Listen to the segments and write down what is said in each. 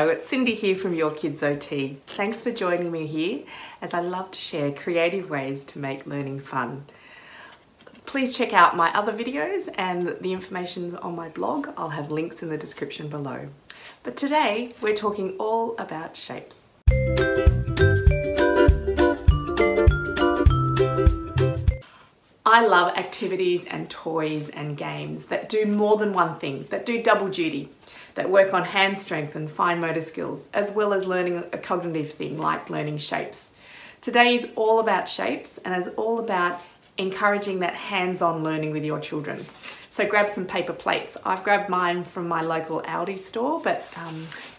Hello, it's Cindy here from Your Kids OT. Thanks for joining me here as I love to share creative ways to make learning fun. Please check out my other videos and the information on my blog. I'll have links in the description below. But today we're talking all about shapes. I love activities and toys and games that do more than one thing, that do double duty, that work on hand strength and fine motor skills, as well as learning a cognitive thing like learning shapes. Today is all about shapes and it's all about encouraging that hands-on learning with your children. So grab some paper plates. I've grabbed mine from my local Aldi store, but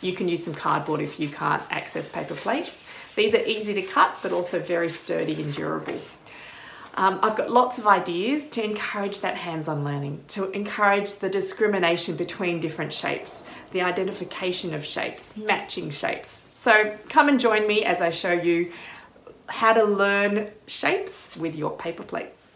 you can use some cardboard if you can't access paper plates. These are easy to cut, but also very sturdy and durable. I've got lots of ideas to encourage that hands-on learning, to encourage the discrimination between different shapes, the identification of shapes, matching shapes. So come and join me as I show you how to learn shapes with your paper plates.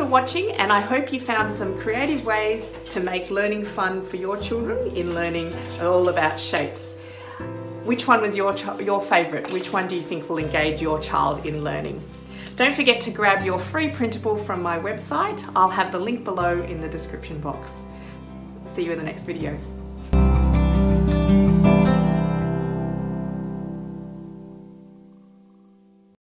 Watching, and I hope you found some creative ways to make learning fun for your children in learning all about shapes. Which one was your favourite? Which one do you think will engage your child in learning? Don't forget to grab your free printable from my website. I'll have the link below in the description box. See you in the next video.